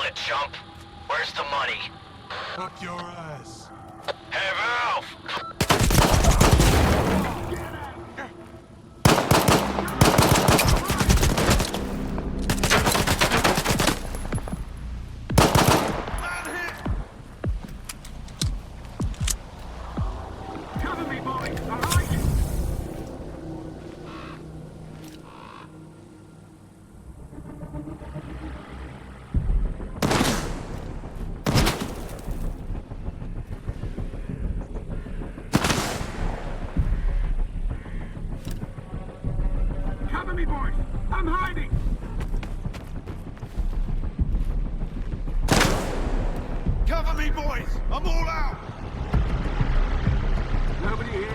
it, chump. Where's the money? Fuck your ass. Hey, Valve! Cover me, boys! All right? Cover me, boys! I'm hiding! Cover me, boys! I'm all out! Nobody here.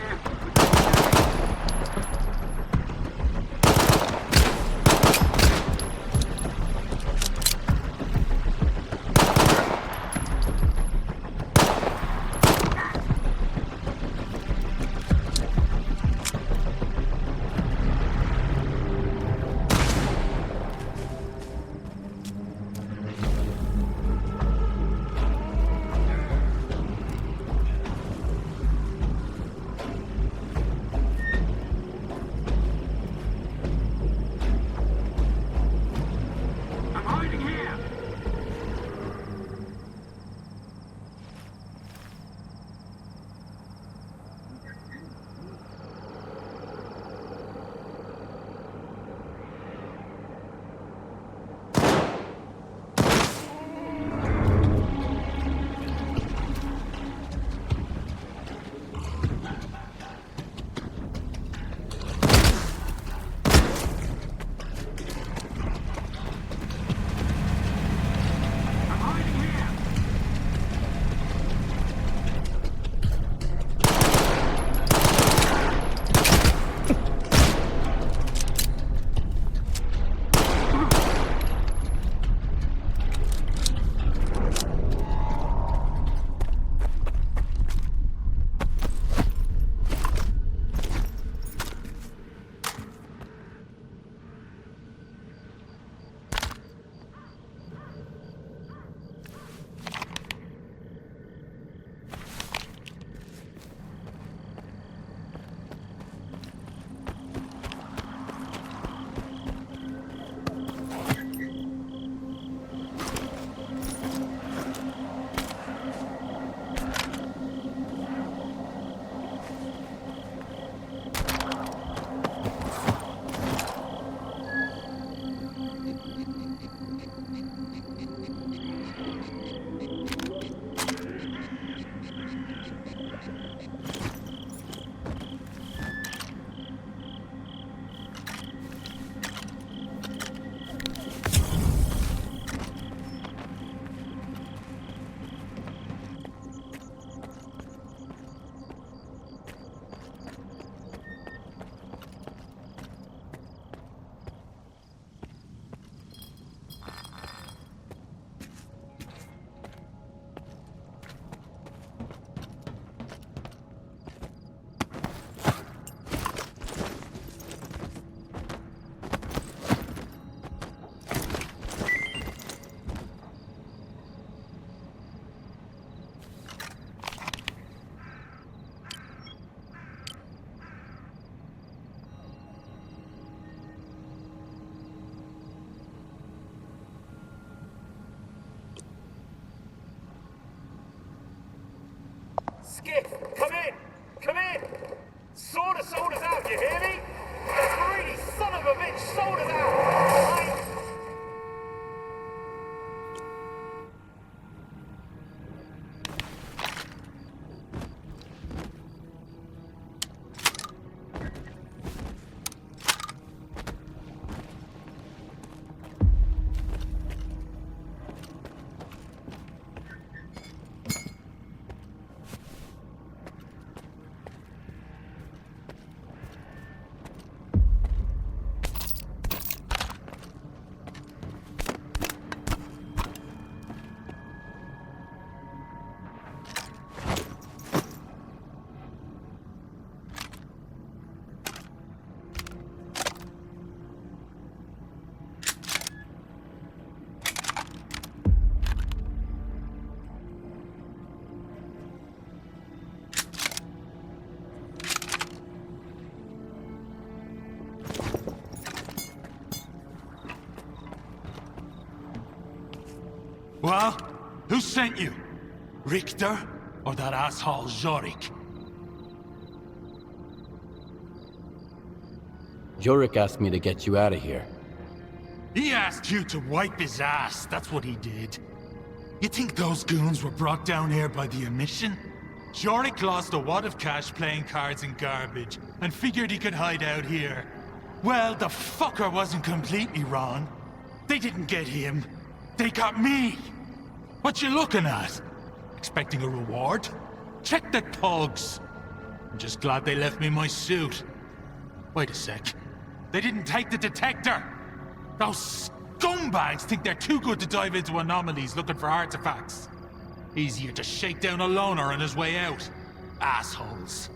Well, who sent you? Richter or that asshole Jorik? Jorik asked me to get you out of here. He asked you to wipe his ass, that's what he did. You think those goons were brought down here by the emission? Jorik lost a wad of cash playing cards and garbage, and figured he could hide out here. Well, the fucker wasn't completely wrong. They didn't get him. They got me! What you looking at? Expecting a reward? Check the thugs. I'm just glad they left me my suit. Wait a sec. They didn't take the detector! Those scumbags think they're too good to dive into anomalies looking for artifacts. Easier to shake down a loner on his way out. Assholes.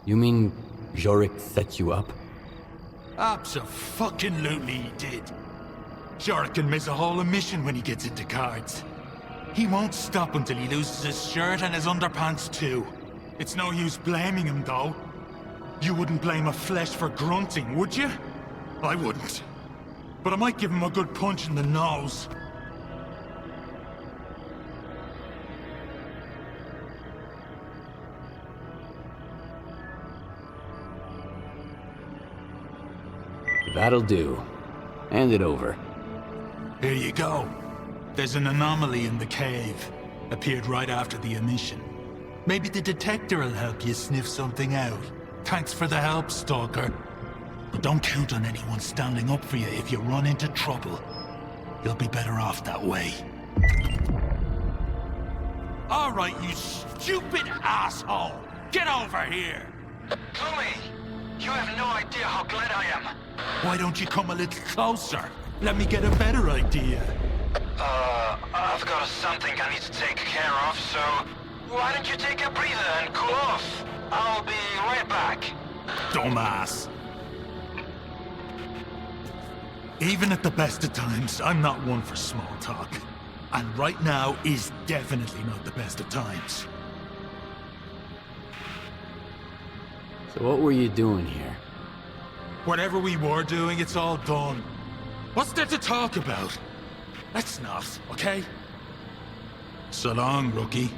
You mean Jorik set you up? Abso-fucking-lutely he did. Jorik can miss a whole mission when he gets into cards. He won't stop until he loses his shirt and his underpants too. It's no use blaming him though. You wouldn't blame a flesh for grunting, would you? I wouldn't. But I might give him a good punch in the nose. That'll do. Hand it over. Here you go. There's an anomaly in the cave. Appeared right after the emission. Maybe the detector will help you sniff something out. Thanks for the help, Stalker. But don't count on anyone standing up for you if you run into trouble. You'll be better off that way. All right, you stupid asshole! Get over here! Tommy, you have no idea how glad I am. Why don't you come a little closer? Let me get a better idea. I've got something I need to take care of, so why don't you take a breather and cool off? I'll be right back. Dumbass. Even at the best of times, I'm not one for small talk. And right now is definitely not the best of times. So what were you doing here? Whatever we were doing, it's all done. What's there to talk about? Let's not, okay? So long, rookie.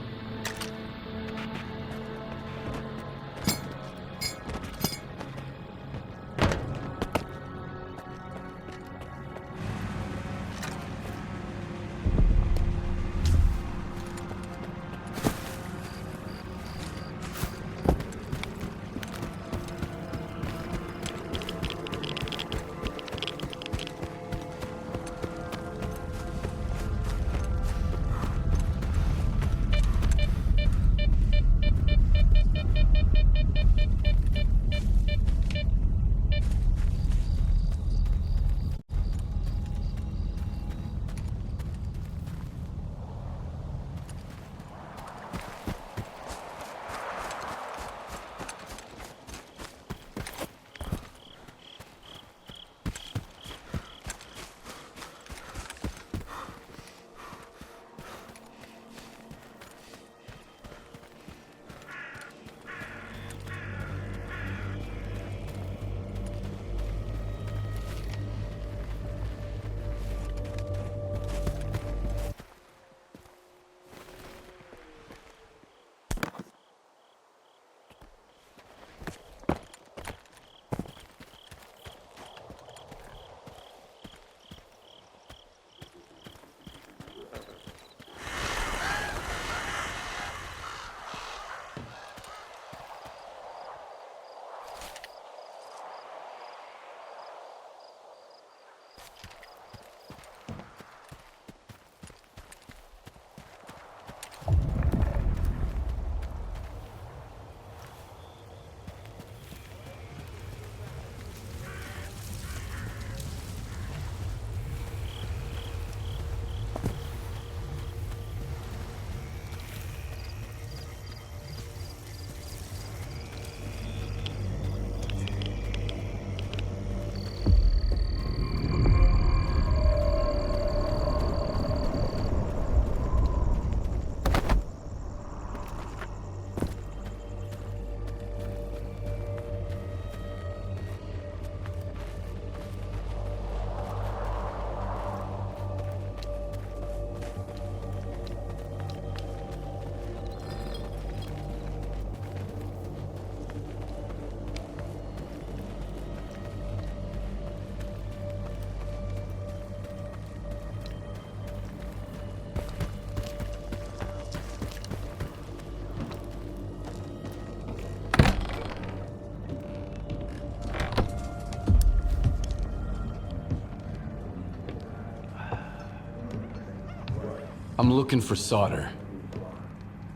I'm looking for Solder.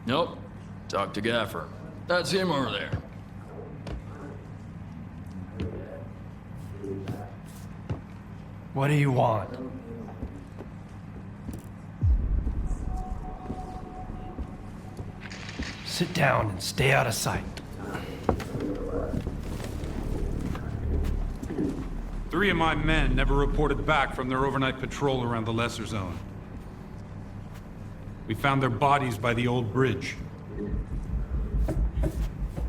Nope. Talk to Gaffer. That's him over there. What do you want? Sit down and stay out of sight. 3 of my men never reported back from their overnight patrol around the Lesser Zone. We found their bodies by the old bridge.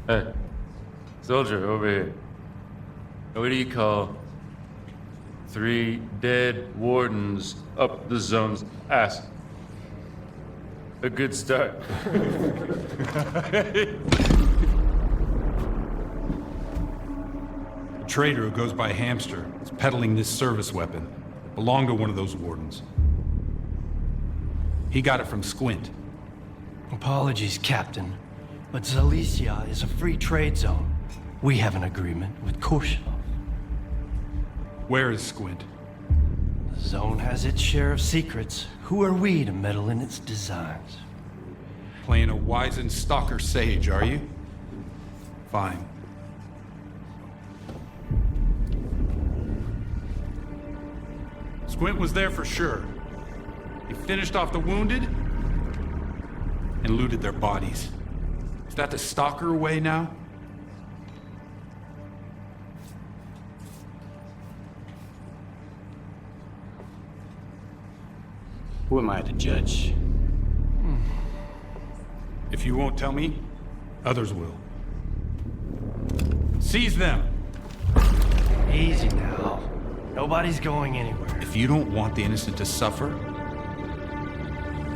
Hey, soldier over here. What do you call 3 dead wardens up the zone's ass? A good start. A trader who goes by Hamster is peddling this service weapon. It belonged to one of those wardens. He got it from Squint. Apologies, Captain, but Zalicia is a free trade zone. We have an agreement with Korshunov. Where is Squint? The zone has its share of secrets. Who are we to meddle in its designs? Playing a wizened Stalker sage, are you? Fine. Squint was there for sure. He finished off the wounded and looted their bodies. Is that the Stalker way now? Who am I to judge? If you won't tell me, others will. Seize them! Easy now. Nobody's going anywhere. If you don't want the innocent to suffer,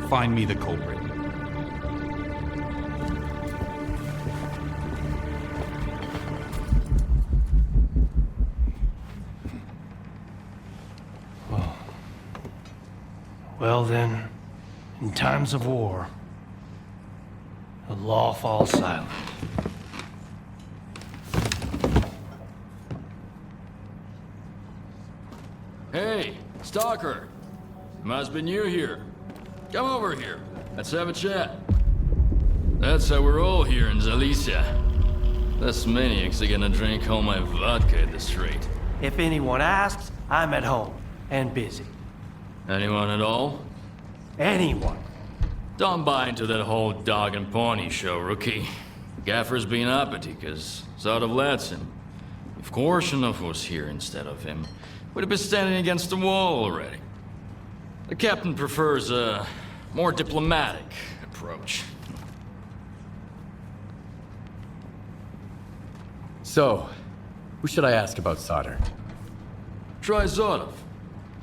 find me the culprit. Well then, in times of war, the law falls silent. Hey, Stalker! Must be new here. Come over here. Let's have a chat. That's how we're all here in Zalicia. This maniac's gonna drink all my vodka at the street. If anyone asks, I'm at home and busy. Anyone at all? Anyone. Don't buy into that whole dog and pony show, rookie. Gaffer's being uppity, cause Zod lets him. If Korshunov was here instead of him, we'd have been standing against the wall already. The captain prefers a more diplomatic approach. So, who should I ask about Solder? Try Zodov.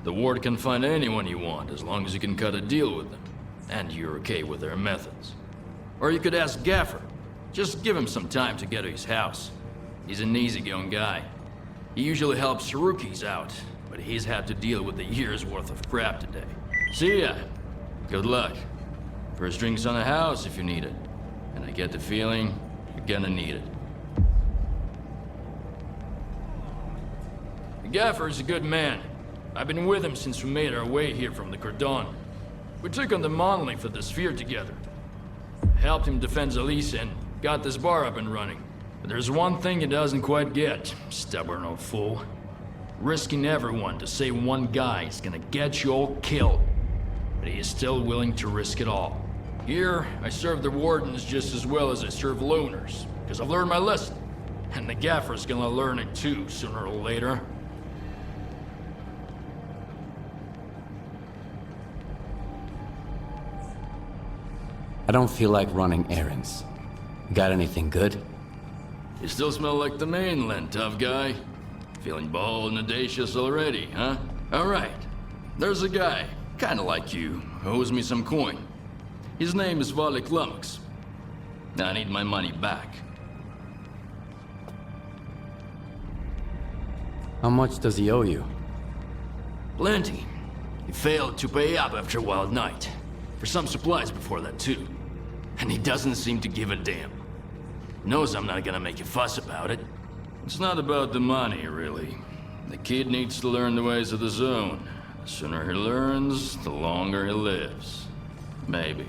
The ward can find anyone you want as long as you can cut a deal with them. And you're okay with their methods. Or you could ask Gaffer. Just give him some time to get to his house. He's an easygoing guy. He usually helps rookies out, but he's had to deal with a year's worth of crap today. See ya. Good luck. First drinks on the house if you need it. And I get the feeling you're gonna need it. The Gaffer's a good man. I've been with him since we made our way here from the Cordon. We took on the monolith of the sphere together. Helped him defend Zalicia and got this bar up and running. But there's one thing he doesn't quite get, stubborn old fool. Risking everyone to save one guy is gonna get you all killed. But he is still willing to risk it all. Here, I serve the wardens just as well as I serve loners, because I've learned my lesson. And the Gaffer's gonna learn it too, sooner or later. I don't feel like running errands. Got anything good? You still smell like the mainland, tough guy. Feeling bold and audacious already, huh? Alright. There's a guy, kinda like you, who owes me some coin. His name is Valik Lumux. I need my money back. How much does he owe you? Plenty. He failed to pay up after a wild night. For some supplies before that, too. And he doesn't seem to give a damn. Knows I'm not gonna make a fuss about it. It's not about the money, really. The kid needs to learn the ways of the zone. The sooner he learns, the longer he lives. Maybe.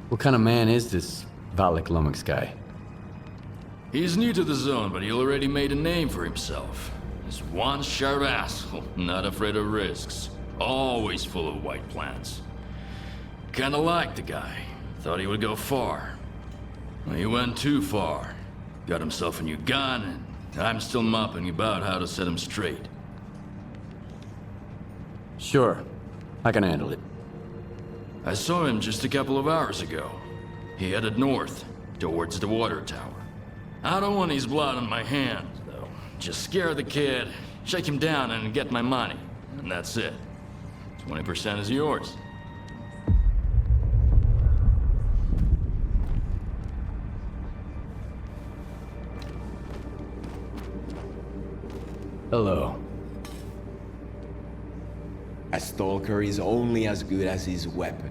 What kind of man is this Valak Lummox guy? He's new to the zone, but he already made a name for himself. He's one sharp asshole, not afraid of risks. Always full of white plants. Kinda liked the guy. Thought he would go far. Well, he went too far. Got himself a new gun, and I'm still mopping about how to set him straight. Sure, I can handle it. I saw him just a couple of hours ago. He headed north, towards the water tower. I don't want his blood on my hands, though. Just scare the kid, shake him down, and get my money. And that's it. 20% is yours. Hello. A stalker is only as good as his weapon.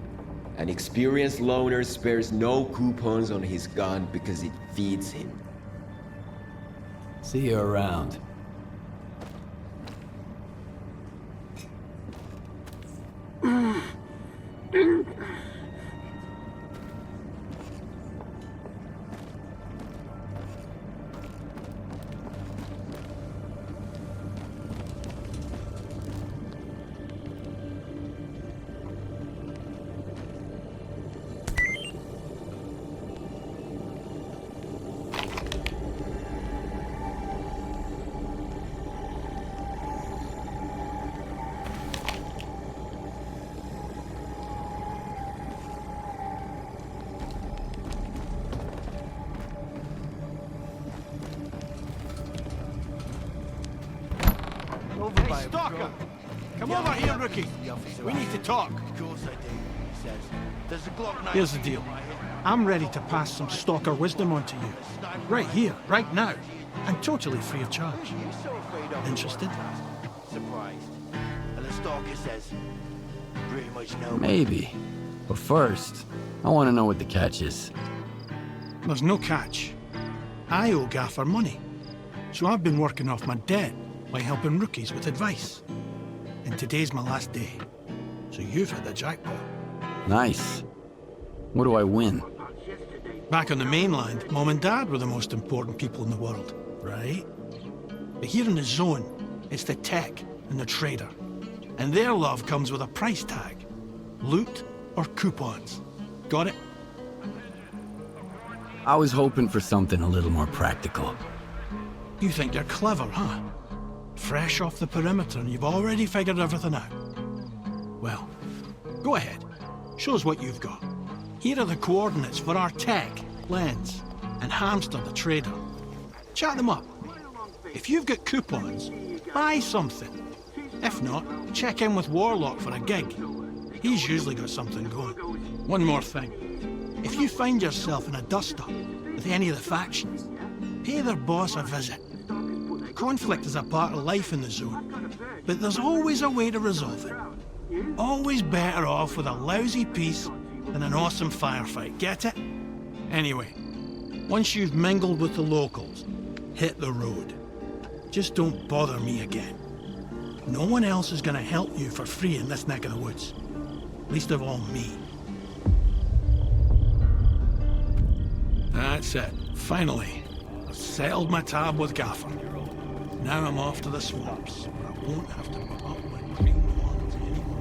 An experienced loner spares no coupons on his gun because it feeds him. See you around. Hey, Stalker! Come over here, rookie. We need to talk. Of course I do, he says. There's a Glock 9. Here's the deal. I'm ready to pass some Stalker wisdom on to you. Right here, right now. And totally free of charge. You so afraid of Interested? surprised. And the Stalker says, pretty much no. Maybe. But first, I want to know what the catch is. There's no catch. I owe Gaffer money. So I've been working off my debt by helping rookies with advice. And today's my last day. So you've hit the jackpot. Nice. What do I win? Back on the mainland, Mom and Dad were the most important people in the world, right? But here in the zone, it's the tech and the trader. And their love comes with a price tag. Loot or coupons. Got it? I was hoping for something a little more practical. You think you're clever, huh? Fresh off the perimeter and you've already figured everything out. Well, go ahead. Show us what you've got. Here are the coordinates for our tech, Lens, and Hamster the trader. Chat them up. If you've got coupons, buy something. If not, check in with Warlock for a gig. He's usually got something going. One more thing. If you find yourself in a dust-up with any of the factions, pay their boss a visit. Conflict is a part of life in the zone, but there's always a way to resolve it. Always better off with a lousy peace than an awesome firefight, get it? Anyway, once you've mingled with the locals, hit the road. Just don't bother me again. No one else is gonna help you for free in this neck of the woods. Least of all me. That's it. Finally, I've settled my tab with Gaffer. Now I'm off to the swamps, where I won't have to put up with green ones anymore.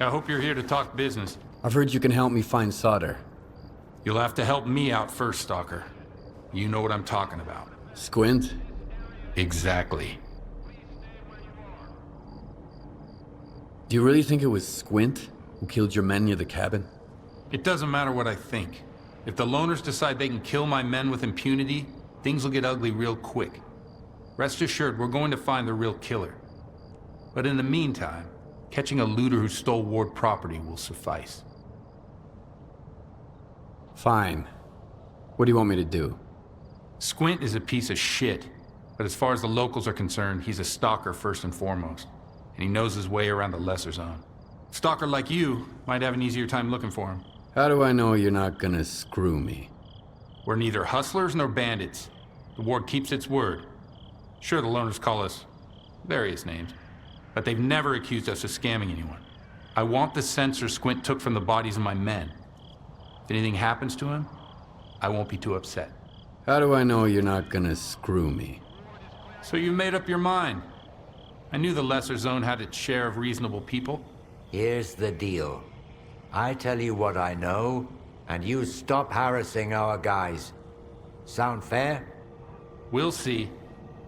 I hope you're here to talk business. I've heard you can help me find solder. You'll have to help me out first, Stalker. You know what I'm talking about. Squint? Exactly. Do you really think it was Squint who killed your men near the cabin? It doesn't matter what I think. If the loners decide they can kill my men with impunity, things will get ugly real quick. Rest assured, we're going to find the real killer. But in the meantime, catching a looter who stole Ward property will suffice. Fine. What do you want me to do? Squint is a piece of shit, but as far as the locals are concerned, he's a stalker first and foremost, and he knows his way around the lesser zone. A stalker like you might have an easier time looking for him. How do I know you're not gonna screw me? We're neither hustlers nor bandits. The Ward keeps its word. Sure, the loners call us various names, but they've never accused us of scamming anyone. I want the sensor Squint took from the bodies of my men. If anything happens to him, I won't be too upset. How do I know you're not gonna screw me? So you made up your mind. I knew the lesser zone had its share of reasonable people. Here's the deal. I tell you what I know, and you stop harassing our guys. Sound fair? We'll see.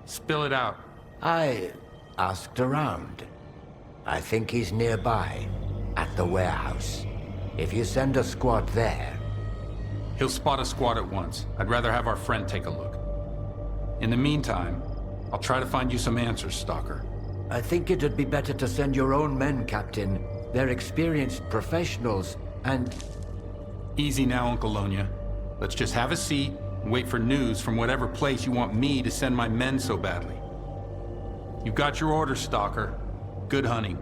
Spill it out. I asked around. I think he's nearby, at the warehouse. If you send a squad there... He'll spot a squad at once. I'd rather have our friend take a look. In the meantime, I'll try to find you some answers, Stalker. I think it'd be better to send your own men, Captain. They're experienced professionals, and... Easy now, Uncle Lonia. Let's just have a seat and wait for news from whatever place you want me to send my men so badly. You've got your orders, Stalker. Good hunting.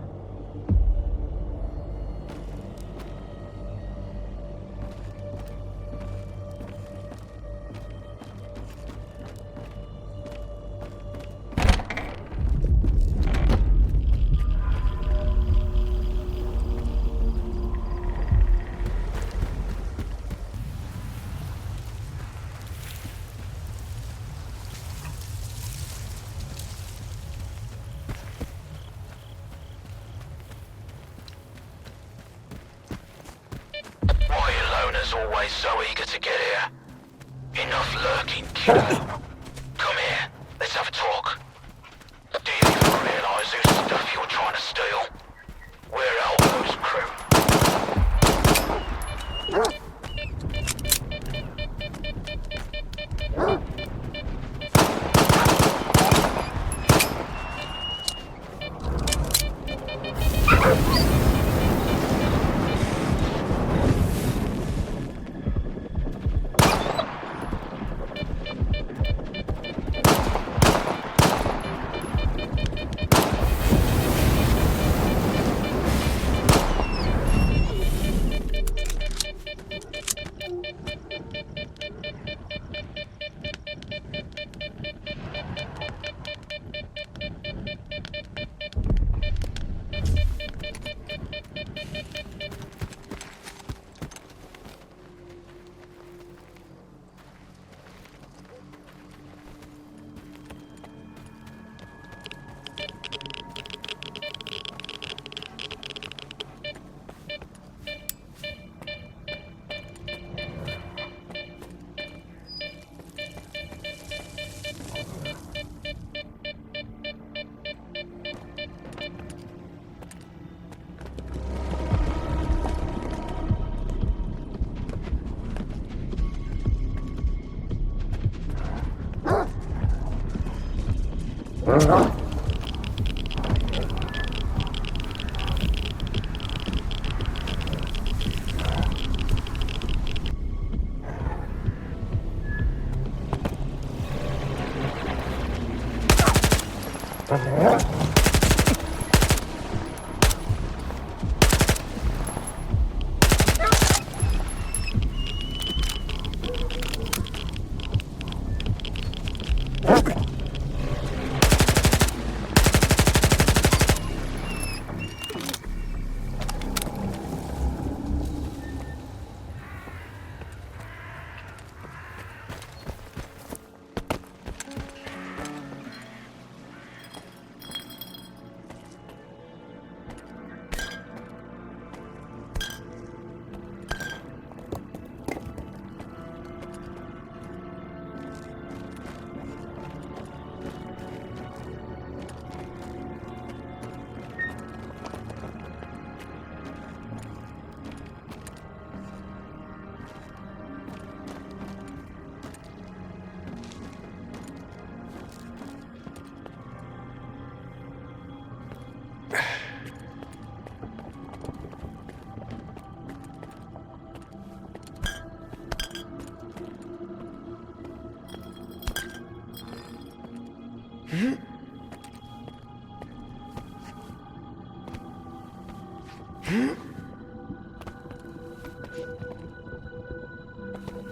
Always so eager to get here. Enough lurking, killer. Come here, let's have a talk. Do you even realize whose stuff you're trying to steal? We're Elbo's crew.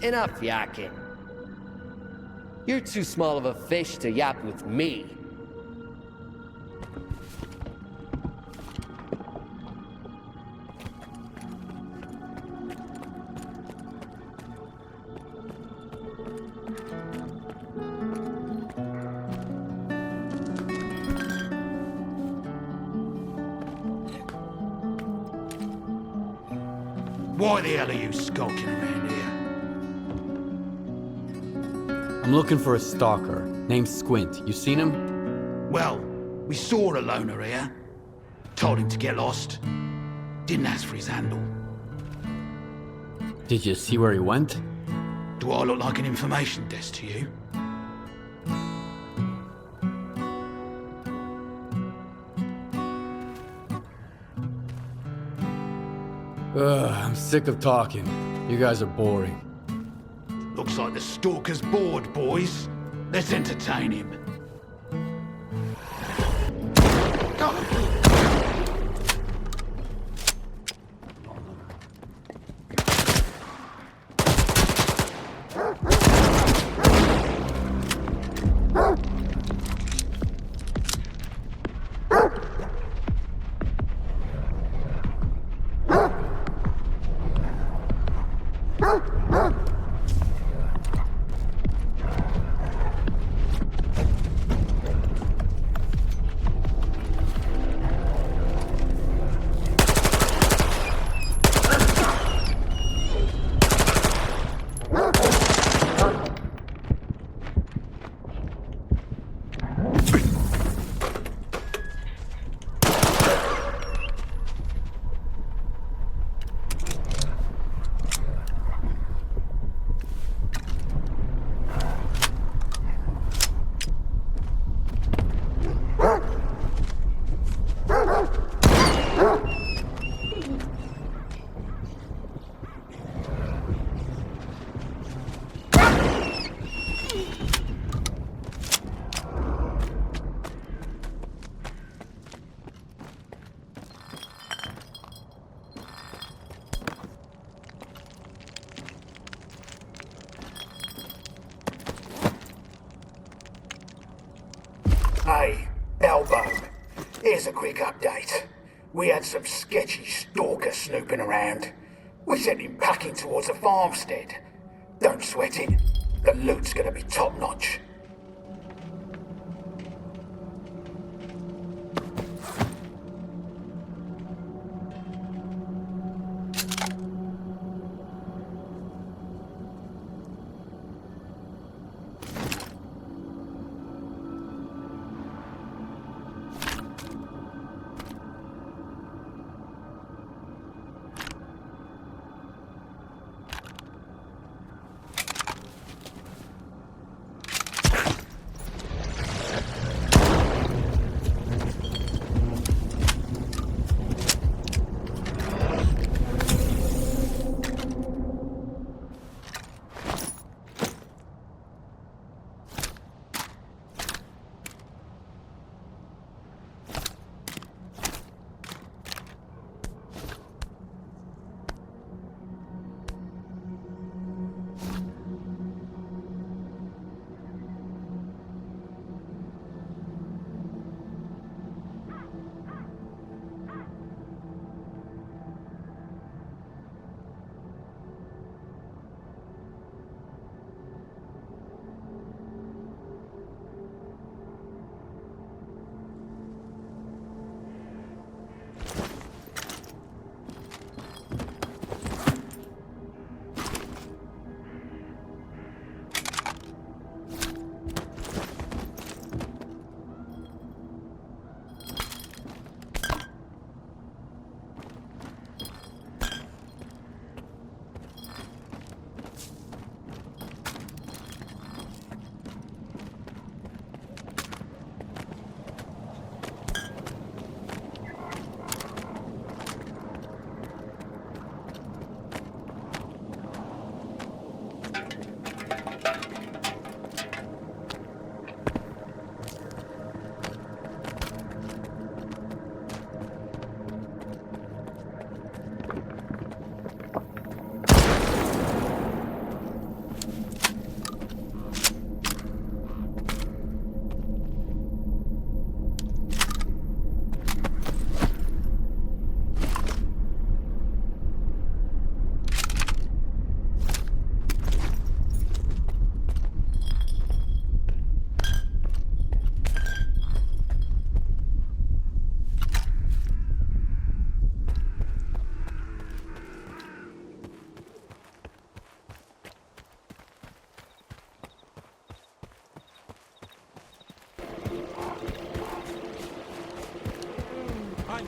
Enough yakking. You're too small of a fish to yap with me. Why the hell are you skulking around here? I'm looking for a stalker named Squint. You seen him? Well, we saw a loner here. Told him to get lost. Didn't ask for his handle. Did you see where he went? Do I look like an information desk to you? I'm sick of talking. You guys are boring. Looks like the Stalker's bored, boys. Let's entertain him. Hey, Elbow. Here's a quick update. We had some sketchy stalker snooping around. We sent him packing towards a farmstead. Don't sweat it. The loot's gonna be top-notch.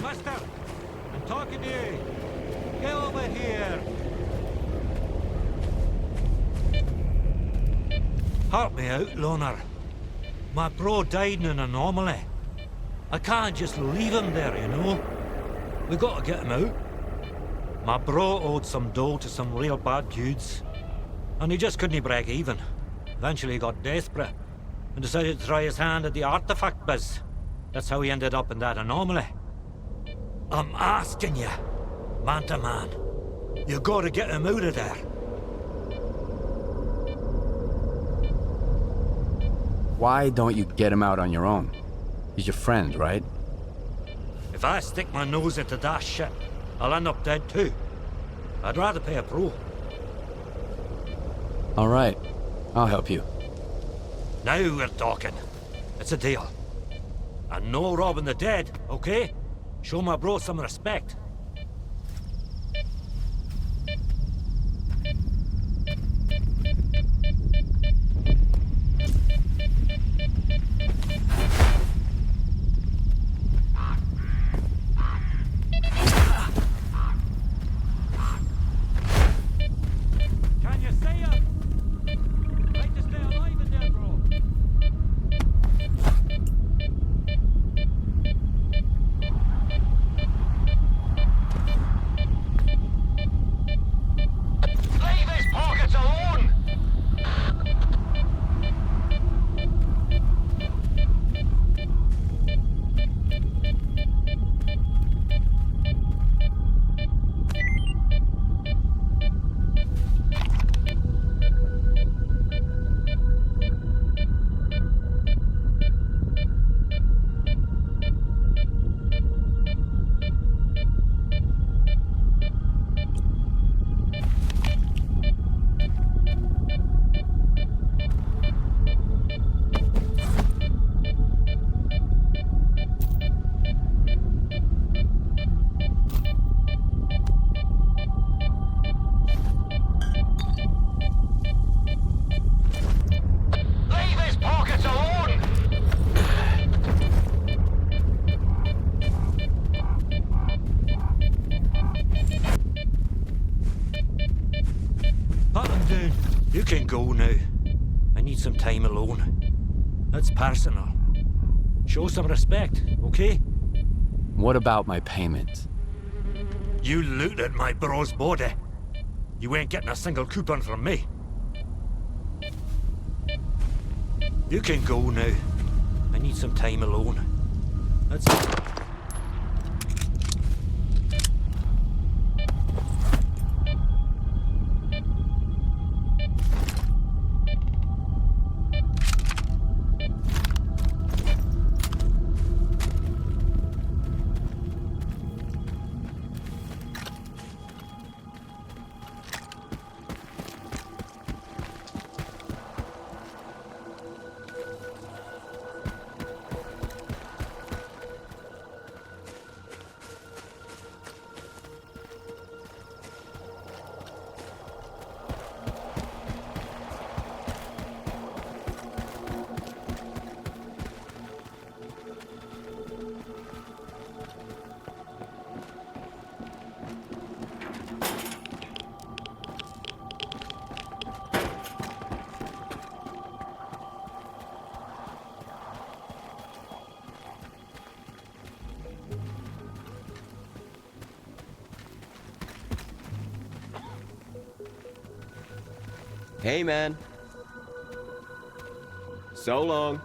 Hi, mister. I'm talking to you. Get over here. Help me out, loner. My bro died in an anomaly. I can't just leave him there, you know? We gotta get him out. My bro owed some dough to some real bad dudes, and he just couldn't break even. Eventually he got desperate and decided to try his hand at the artifact biz. That's how he ended up in that anomaly. I'm asking you, man to man, you gotta get him out of there. Why don't you get him out on your own? He's your friend, right? If I stick my nose into that shit, I'll end up dead too. I'd rather pay a pro. All right, I'll help you. Now we're talking. It's a deal. And no robbing the dead, okay? Show my bro some respect. You can go now. I need some time alone. That's personal. Show some respect, okay? What about my payment? You looted my bro's body. You ain't getting a single coupon from me. You can go now. I need some time alone. That's... Hey, man. So long.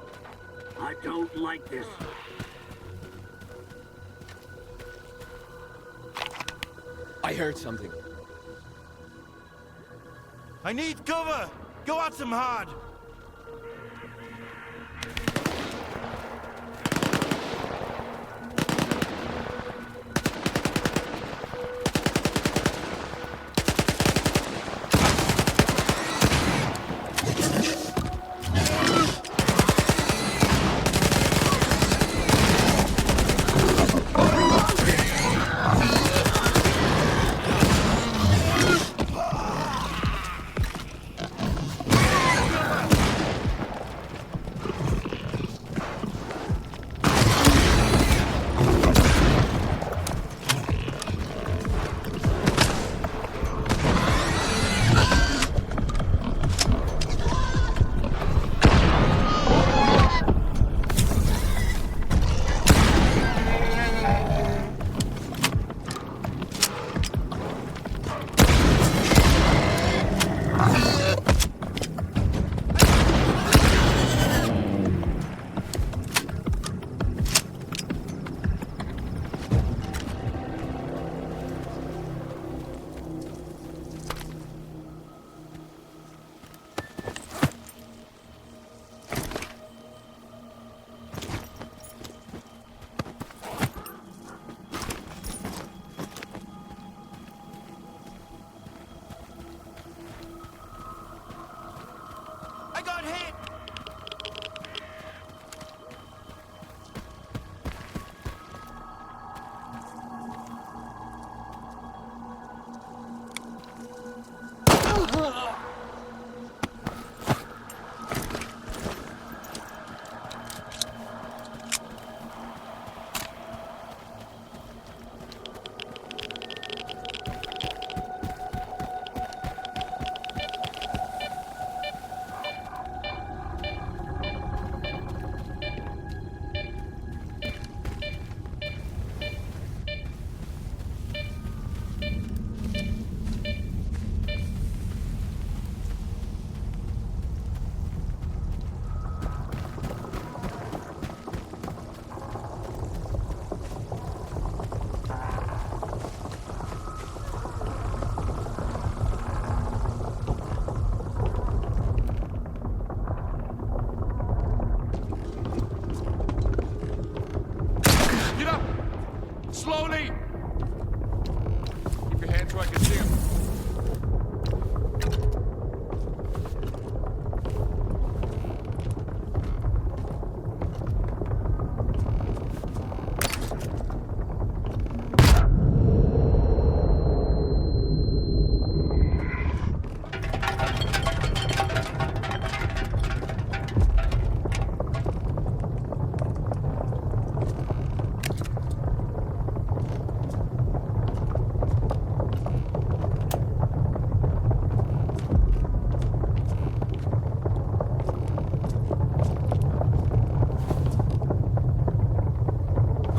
I don't like this. I heard something. I need cover! Go at them hard!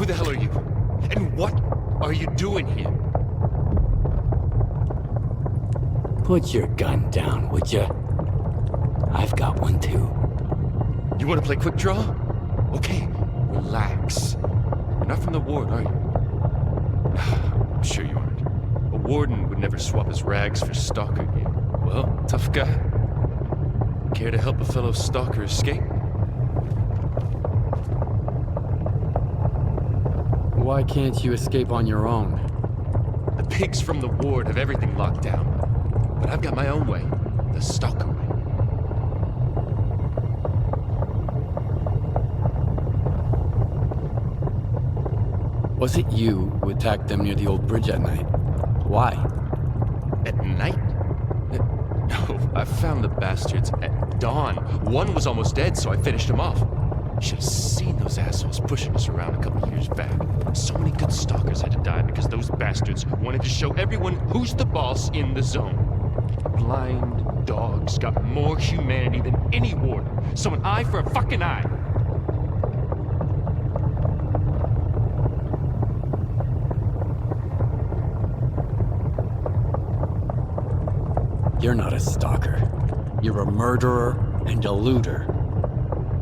the hell are you? And what are you doing here? Put your gun down, would ya? I've got one too. You want to play quick draw? Okay, relax. You're not from the ward, are you? I'm sure you aren't. A warden would never swap his rags for stalker gear. Well, tough guy. Care to help a fellow stalker escape? Why can't you escape on your own? The pigs from the ward have everything locked down. But I've got my own way. The stalker way. Was it you who attacked them near the old bridge at night? Why? At night? No, I found the bastards at dawn. One was almost dead, so I finished him off. You should have seen those assholes pushing us around a couple years back. So many good stalkers had to die because those bastards wanted to show everyone who's the boss in the zone. Blind dogs got more humanity than any warden. So an eye for a fucking eye. You're not a stalker. You're a murderer and a looter.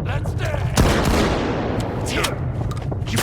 Let's dance! You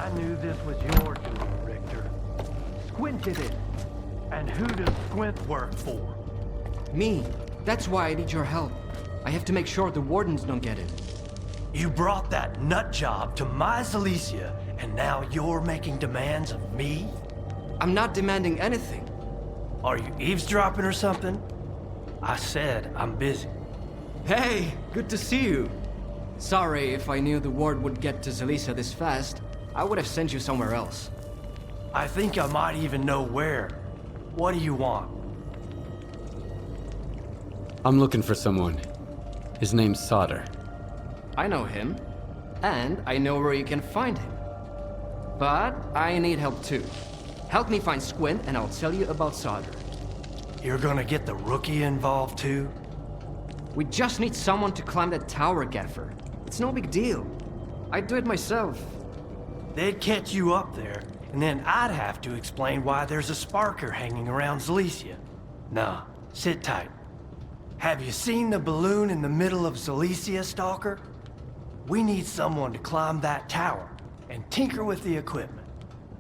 I knew this was your doing, Richter. Squint did it. And who does Squint work for? Me. That's why I need your help. I have to make sure the wardens don't get it. You brought that nut job to my Silesia, and now you're making demands of me? I'm not demanding anything. Are you eavesdropping or something? I said I'm busy. Hey, good to see you. Sorry, if I knew the ward would get to Silesia this fast, I would have sent you somewhere else. I think I might even know where. What do you want? I'm looking for someone. His name's Sauter. I know him, and I know where you can find him. But I need help too. Help me find Squint, and I'll tell you about Sauter. You're gonna get the rookie involved too? We just need someone to climb that tower, Gaffer. It's no big deal. I'd do it myself. They'd catch you up there, and then I'd have to explain why there's a sparker hanging around Zalicia. Nah, sit tight. Have you seen the balloon in the middle of Zalicia, Stalker? We need someone to climb that tower and tinker with the equipment.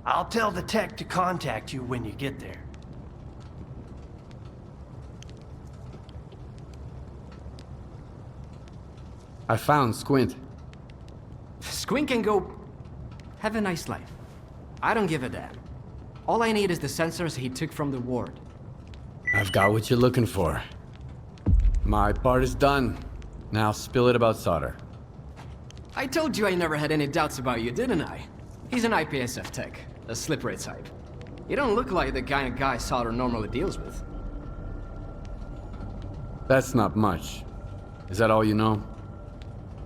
I'll tell the tech to contact you when you get there. I found Squint. Squint can go... have a nice life. I don't give a damn. All I need is the sensors he took from the ward. I've got what you're looking for. My part is done. Now spill it about Solder. I told you I never had any doubts about you, didn't I? He's an IPSF tech, a slippery type. You don't look like the kind of guy Solder normally deals with. That's not much. Is that all you know?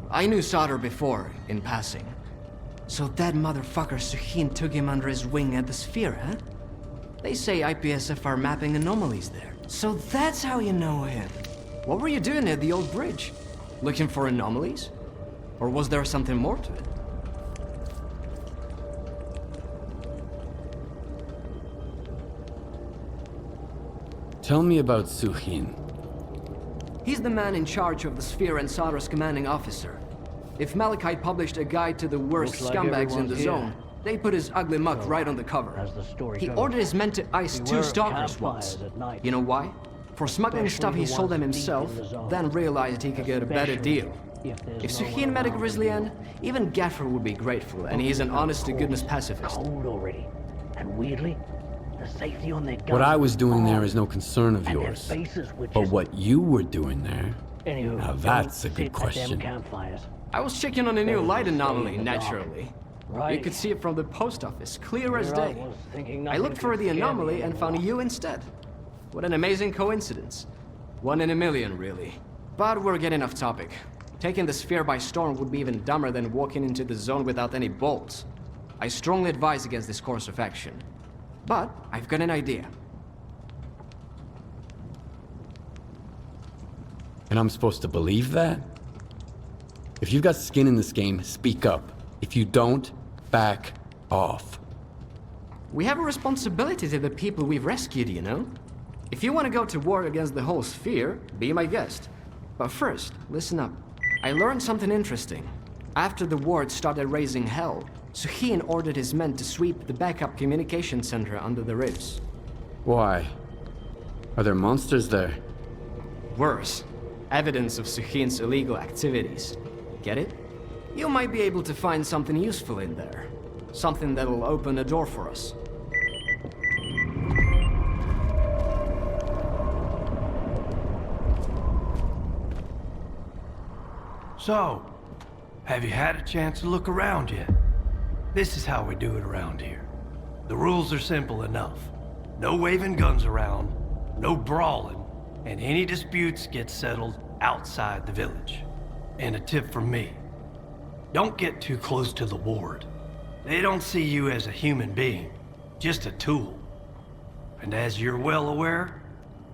I knew Solder before, in passing. So that motherfucker Suhin took him under his wing at the Sphere, huh? They say IPSF are mapping anomalies there. So that's how you know him. What were you doing at the old bridge? Looking for anomalies? Or was there something more to it? Tell me about Suhin. He's the man in charge of the Sphere and Solder's commanding officer. If Malachite published a guide to the worst scumbags in the zone, they put his ugly muck right on the cover. He ordered his men to ice 2 Stalkers once. You know why? For smuggling stuff he sold them himself, then realized he could get a better deal. If Suhin met a Grizzly Ann, even Gaffer would be grateful, and he's an honest-to-goodness pacifist. Already. And weirdly, the safety on their guns. What I was doing there is no concern of yours. But what you were doing there, now that's a good question. I was checking on a new light anomaly, naturally. You could see it from the post office, clear as day. I looked for the anomaly and found you instead. What an amazing coincidence. 1 in a million, really. But we're getting off topic. Taking the Sphere by storm would be even dumber than walking into the zone without any bolts. I strongly advise against this course of action. But I've got an idea. And I'm supposed to believe that? If you've got skin in this game, speak up. If you don't, back off. We have a responsibility to the people we've rescued, you know? If you want to go to war against the whole Sphere, be my guest. But first, listen up. I learned something interesting. After the ward started raising hell, Suhin ordered his men to sweep the backup communication center under the ribs. Why? Are there monsters there? Worse. Evidence of Suhin's illegal activities. Get it? You might be able to find something useful in there. Something that'll open a door for us. So, have you had a chance to look around yet? This is how we do it around here. The rules are simple enough. No waving guns around, no brawling, and any disputes get settled outside the village. And a tip from me. Don't get too close to the ward. They don't see you as a human being, just a tool. And as you're well aware,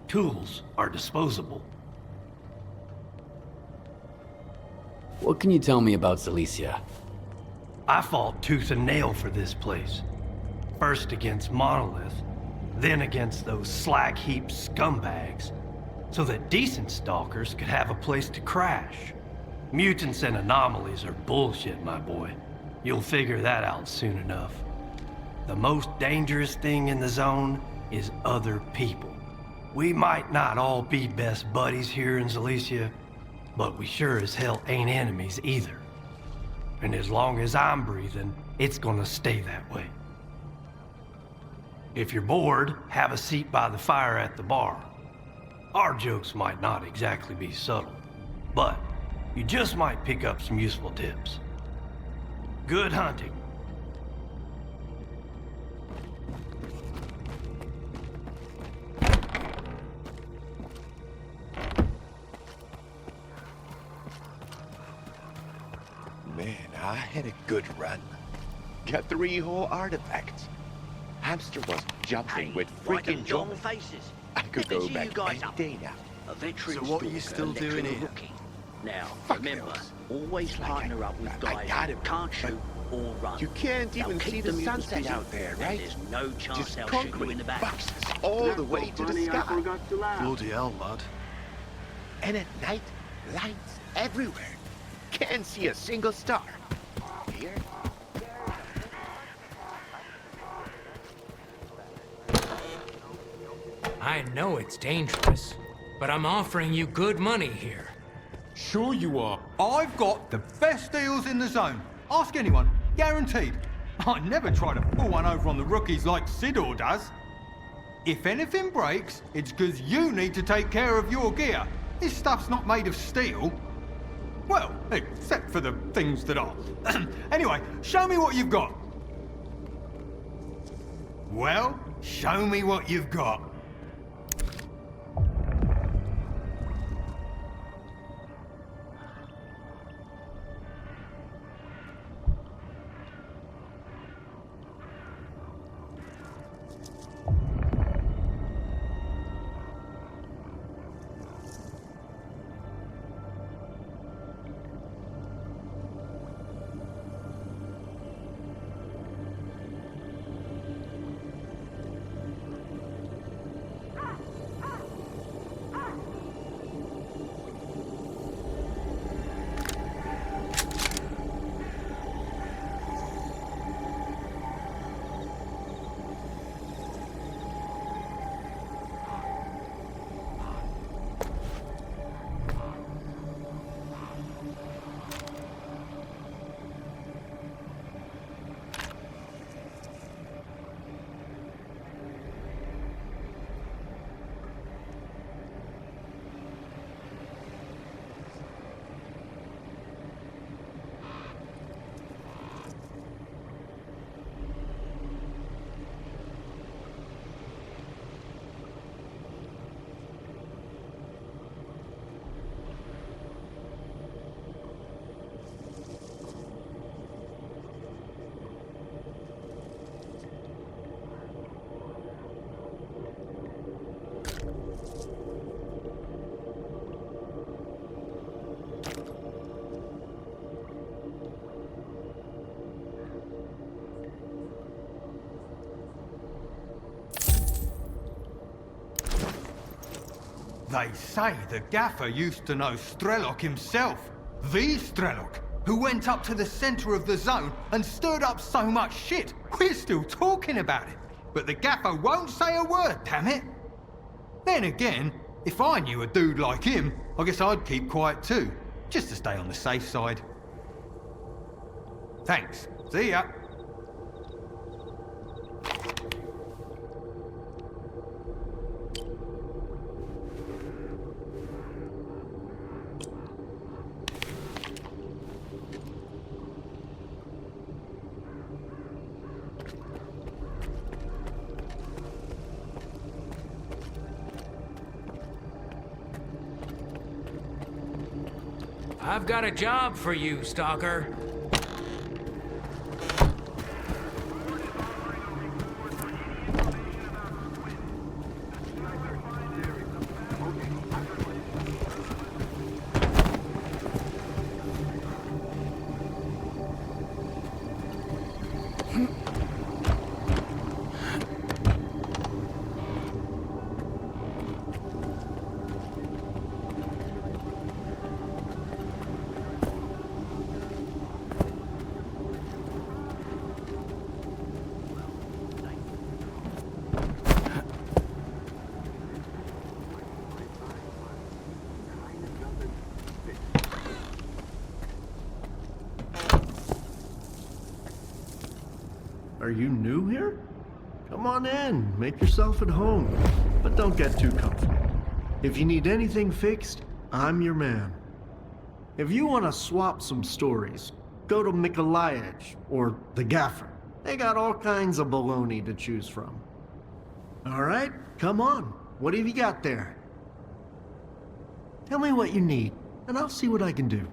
tools are disposable. What can you tell me about Zalicia? I fought tooth and nail for this place. First against Monolith, then against those slag heap scumbags, so that decent stalkers could have a place to crash. Mutants and anomalies are bullshit, my boy. You'll figure that out soon enough. The most dangerous thing in the zone is other people. We might not all be best buddies here in Zalicia, but we sure as hell ain't enemies either. And as long as I'm breathing, it's gonna stay that way. If you're bored, have a seat by the fire at the bar. Our jokes might not exactly be subtle, but you just might pick up some useful tips. Good hunting. Man, I had a good run. Got 3 whole artifacts. Hamster was jumping with freaking joy. Faces. I could go back any day now. A veteran So what are you stalker still doing lecturing a here? rookie. Now, Fuck remember, else. always partner up with guys got who it, can't but shoot or run. You can't They'll even keep see the mutants sunset busy, out there, and right? there's no chance Just they'll shoot you in concrete the back. boxes all the way to the sky. Bloody hell, lad. And at night, lights everywhere. Can't see a single star. Here? I know it's dangerous, but I'm offering you good money here. Sure you are. I've got the best deals in the zone. Ask anyone. Guaranteed. I never try to pull one over on the rookies like Sidor does. If anything breaks, it's because you need to take care of your gear. This stuff's not made of steel. Well, except for the things that are. Anyway, show me what you've got. Well, show me what you've got. They say the gaffer used to know Strelok himself. The Strelok, who went up to the center of the zone and stirred up so much shit, we're still talking about it. But the gaffer won't say a word, damn it. Then again, if I knew a dude like him, I guess I'd keep quiet too, just to stay on the safe side. Thanks. See ya. I've got a job for you, Stalker. Are you new here? Come on in, make yourself at home, but don't get too comfortable. If you need anything fixed, I'm your man. If you want to swap some stories, go to Mikolayich or the Gaffer. They got all kinds of baloney to choose from. All right, come on. What have you got there? Tell me what you need, and I'll see what I can do.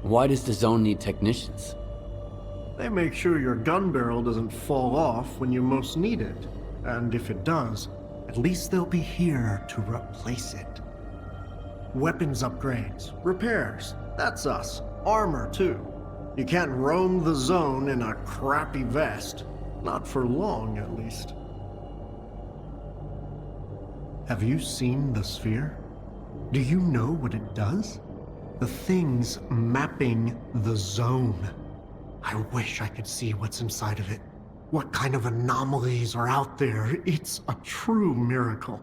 Why does the zone need technicians? They make sure your gun barrel doesn't fall off when you most need it. And if it does, at least they'll be here to replace it. Weapons upgrades, repairs, that's us. Armor, too. You can't roam the zone in a crappy vest. Not for long, at least. Have you seen the sphere? Do you know what it does? The thing's mapping the zone. I wish I could see what's inside of it. What kind of anomalies are out there? It's a true miracle.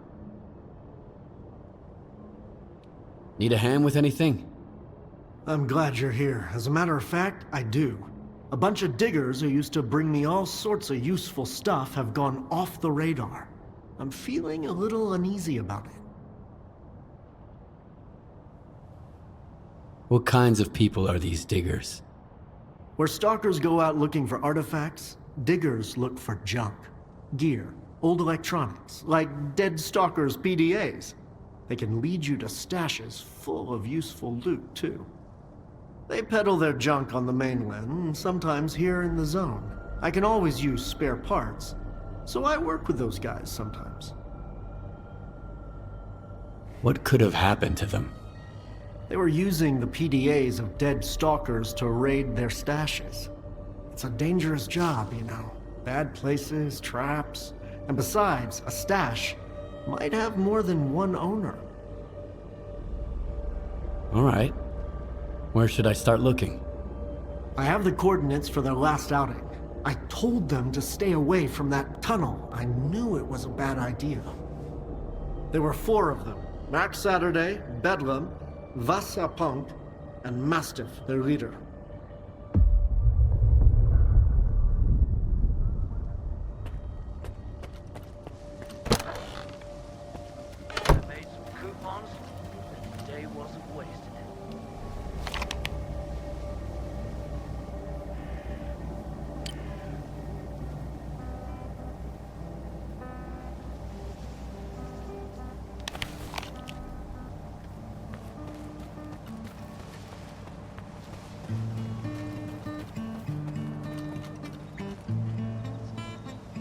Need a hand with anything? I'm glad you're here. As a matter of fact, I do. A bunch of diggers who used to bring me all sorts of useful stuff have gone off the radar. I'm feeling a little uneasy about it. What kinds of people are these diggers? Where stalkers go out looking for artifacts, diggers look for junk. Gear, old electronics, like dead stalkers' PDAs. They can lead you to stashes full of useful loot, too. They peddle their junk on the mainland, sometimes here in the zone. I can always use spare parts, so I work with those guys sometimes. What could have happened to them? They were using the PDAs of dead stalkers to raid their stashes. It's a dangerous job, you know. Bad places, traps, and besides, a stash might have more than one owner. All right. Where should I start looking? I have the coordinates for their last outing. I told them to stay away from that tunnel. I knew it was a bad idea. There were 4 of them. Max Saturday, Bedlam, Vasa Punk, and Mastiff, their leader. I made some coupons. The day wasn't wasted.